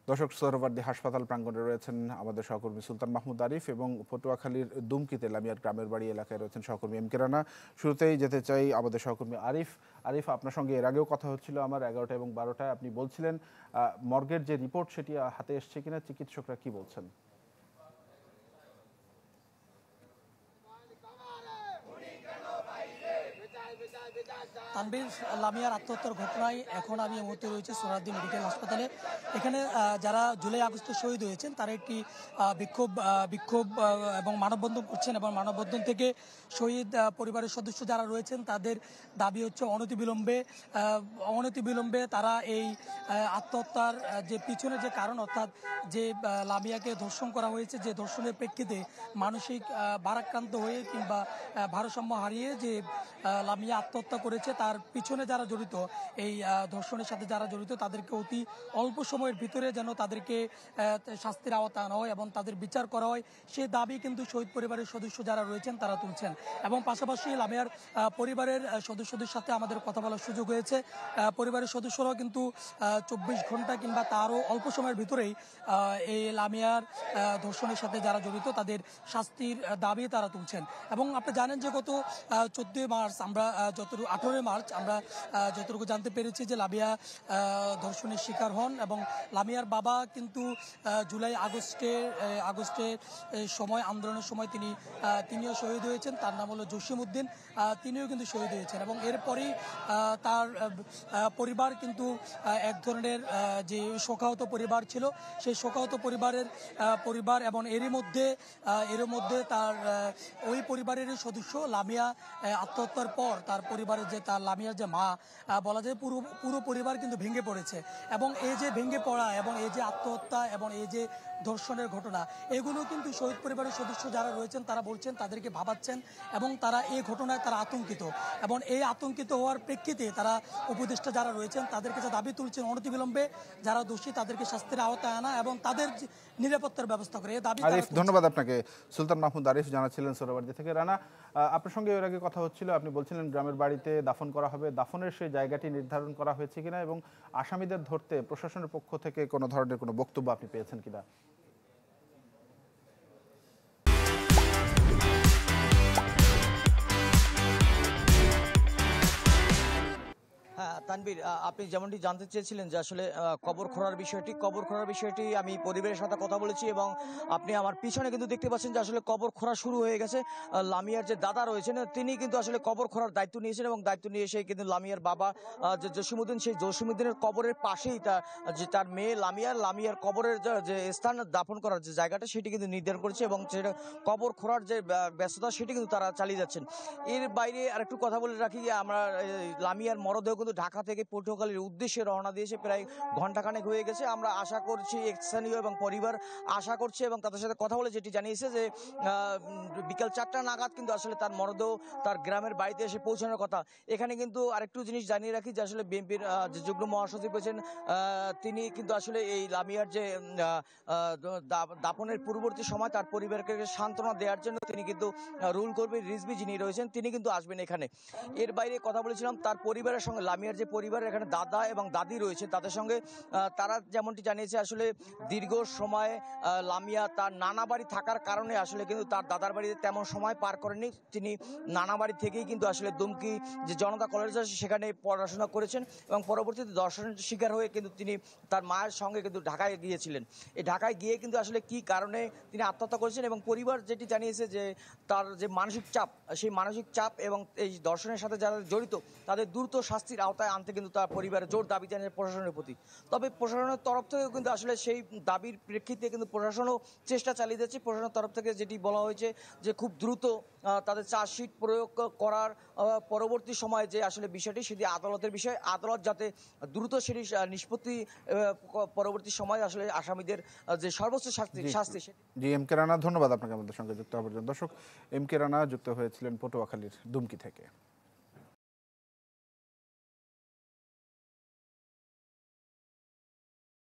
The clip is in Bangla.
দর্শক, সোহরাওয়ার্দী হাসপাতাল প্রাঙ্গণে রয়েছেন আমাদের সহকর্মী সুলতান মাহমুদ আরিফ এবং পটুয়াখালীর দুমকিতে লামিয়ার গ্রামের বাড়ি এলাকায় রয়েছেন সহকর্মী এম কে রানা। শুরুতেই যেতে চাই আমাদের সহকর্মী আরিফ। আরিফ, আপনার সঙ্গে এর আগেও কথা হচ্ছিল আমার 11টা এবং 12টায়। আপনি বলছিলেন মর্গের যে রিপোর্ট সেটি হাতে এসছে কিনা, চিকিৎসকরা কি বলছেন? তানভীর, লামিয়ার আত্মহত্যার ঘটনায় এখন আমি এই মুহূর্তে রয়েছে সোহরাওয়ার্দী মেডিকেল হাসপাতালে। এখানে যারা জুলাই আগস্টে শহীদ হয়েছেন তারা একটি বিক্ষোভ এবং মানববন্ধন করছেন এবং মানববন্ধন থেকে শহীদ পরিবারের সদস্য যারা রয়েছেন তাদের দাবি হচ্ছে অনতিবিলম্বে তারা এই আত্মহত্যার যে পিছনে যে কারণ, অর্থাৎ যে লামিয়াকে ধর্ষণ করা হয়েছে, যে ধর্ষণের প্রেক্ষিতে মানসিক ভারাক্রান্ত হয়ে কিংবা ভারসাম্য হারিয়ে যে লামিয়া আত্মহত্যা করেছে, তার পিছনে যারা জড়িত, এই ধর্ষণের সাথে যারা জড়িত তাদেরকে অতি অল্প সময়ের ভিতরে যেন তাদেরকে শাস্তির আওতা আনা হয় এবং তাদের বিচার করা হয়, সেই দাবি কিন্তু শহীদ পরিবারের সদস্য যারা রয়েছেন তারা তুলছেন। এবং পাশাপাশি লামিয়ার পরিবারের সদস্যদের সাথে আমাদের কথা বলার সুযোগ হয়েছে। পরিবারের সদস্যরাও কিন্তু 24 ঘন্টা কিংবা তারও অল্প সময়ের ভিতরেই এই লামিয়ার ধর্ষণের সাথে যারা জড়িত তাদের শাস্তির দাবি তারা তুলছেন। এবং আপনি জানেন যে গত 14 মার্চ আমরা 18 মার্চ আমরা যতটুকু জানতে পেরেছি যে লামিয়া ধর্ষণের শিকার হন এবং লামিয়ার বাবা কিন্তু জুলাই আগস্টের সময়, আন্দোলনের সময় তিনিও শহীদ হয়েছেন। তার নাম হলো জসিম উদ্দিন, তিনিও কিন্তু শহীদ হয়েছেন। এবং এরপরই তার পরিবার কিন্তু এক ধরনের যে শোকাহত পরিবার ছিল, সেই শোকাহত পরিবার এবং এরই মধ্যে তার ওই পরিবারেরই সদস্য লামিয়া আত্মহত্যার পর তার পরিবারের তার লামিয়ার যে মা, বলা যায় পুরো পরিবার কিন্তু ভেঙে পড়েছে। এবং এই যে ভেঙে পড়া এবং এই যে আত্মহত্যা এবং এই যে ধর্ষণের ঘটনা, এগুলো কিন্তু শহীদ পরিবারের সদস্য যারা রয়েছেন তারা বলছেন তাদেরকে ভাবাচ্ছেন এবং তারা এই ঘটনায় তারা আতঙ্কিত। এবং এই আতঙ্কিত হওয়ার প্রেক্ষিতে তারা উপদেষ্টা যারা রয়েছেন তাদের কাছে দাবি তুলছেন অনতিবিলম্বে যারা দোষী তাদেরকে শাস্তির আওতায় আনা এবং তাদের নিরাপত্তার ব্যবস্থা করে। এই দাবি। আরিফ, ধন্যবাদ আপনাকে। সুলতান মাহমুদ আরিফ জানাচ্ছিলেন সোহরাওয়ার্দী থেকে। রানা, আপনার সঙ্গে এর আগে কথা হচ্ছিল, আপনি বলছিলেন গ্রামের বাড়িতে দাফন করা হবে, দাফনের সেই জায়গাটি নির্ধারণ করা হয়েছে কিনা এবং আসামিদের ধরতে প্রশাসনের পক্ষ থেকে কোনো ধরনের কোনো বক্তব্য আপনি পেয়েছেন কিনা? হ্যাঁ তানভীর, আপনি যেমনটি জানতে চেয়েছিলেন যে আসলে কবর খোঁড়ার বিষয়টি আমি পরিবারের সাথে কথা বলেছি এবং আপনি আমার পিছনে কিন্তু দেখতে পাচ্ছেন যে আসলে কবর খোঁড়া শুরু হয়ে গেছে। লামিয়ার যে দাদা রয়েছেন তিনি কিন্তু আসলে কবর খোঁড়ার দায়িত্ব নিয়েছেন এবং দায়িত্ব নিয়ে এসে কিন্তু লামিয়ার বাবা যে জসিমউদ্দিন, সেই জসিমউদ্দিনের কবরের পাশেই তার মেয়ে লামিয়ার কবরের যে স্থান দাফন করার যে জায়গাটা সেটি কিন্তু নির্ধারণ করেছে এবং সেটা কবর খোঁড়ার যে ব্যস্ততা সেটি কিন্তু তারা চালিয়ে যাচ্ছেন। এর বাইরে আরেকটু কথা বলে রাখি যে আমরা লামিয়ার মরদেহ কিন্তু ঢাকা থেকে পটুয়াখালীর উদ্দেশ্যে রওনা দিয়েছে, প্রায় ঘন্টাখানেক হয়ে গেছে। আমরা আশা করছি, স্থানীয় এবং পরিবার আশা করছে এবং তাদের সাথে কথা বলে যেটি জানিয়েছে যে বিকাল 4টা নাগাদ কিন্তু আসলে তার মরদেহ তার গ্রামের বাড়িতে এসে পৌঁছানোর কথা। এখানে কিন্তু আরেকটু জিনিস জানিয়ে রাখি যে আসলে বিএনপির যে যুগ্ম মহাসচিব রয়েছেন তিনি কিন্তু আসলে এই লামিয়ার যে দাফনের পূর্ববর্তী সময় তার পরিবারকে সান্ত্বনা দেওয়ার জন্য তিনি কিন্তু রুল কর্মী রিজভী যিনি রয়েছেন তিনি কিন্তু আসবেন এখানে। এর বাইরে কথা বলেছিলাম তার পরিবারের সঙ্গে, লামিয়ার যে পরিবার, এখানে দাদা এবং দাদি রয়েছে, তাদের সঙ্গে তারা যেমনটি জানিয়েছে আসলে দীর্ঘ সময় লামিয়া তার নানা বাড়ি থাকার কারণে আসলে কিন্তু তার দাদার বাড়িতে তেমন সময় পার করেননি। তিনি নানা বাড়ি থেকেই কিন্তু আসলে দুমকি যে জনতা কলেজ আছে সেখানে পড়াশোনা করেছেন এবং পরবর্তীতে ধর্ষণের শিকার হয়ে কিন্তু তিনি তার মায়ের সঙ্গে কিন্তু ঢাকায় গিয়েছিলেন। এই ঢাকায় গিয়ে কিন্তু আসলে কি কারণে তিনি আত্মহত্যা করেছেন এবং পরিবার যেটি জানিয়েছে যে তার যে মানসিক চাপ, সেই মানসিক চাপ এবং এই ধর্ষণের সাথে যারা জড়িত তাদের দ্রুত শাস্তির আওতায় আনতে কিন্তু তার পরিবারের জোর দাবি জানিয়েছে প্রশাসনের প্রতি। তবে প্রশাসনের তরফ থেকেও কিন্তু আসলে সেই দাবির প্রেক্ষিতে কিন্তু প্রশাসনও চেষ্টা চালিয়ে যাচ্ছে। প্রশাসনের তরফ থেকে যেটি বলা হয়েছে যে খুব দ্রুত তাদের চার্জশিট প্রয়োগ করার পরবর্তী সময়ে যে আসলে বিষয়টি সেটি আদালতের বিষয়, আদালত যাতে দ্রুত সেটি নিষ্পত্তি পরবর্তী সময় আসলে আসামিদের যে সর্বোচ্চ শাস্তি। জি, এম কে রানা, ধন্যবাদ আপনাকে আমাদের সঙ্গে যুক্ত হওয়ার জন্য। দর্শক, এম কে রানা যুক্ত হয়েছিলেন পটুয়াখালীর দুমকি থেকে।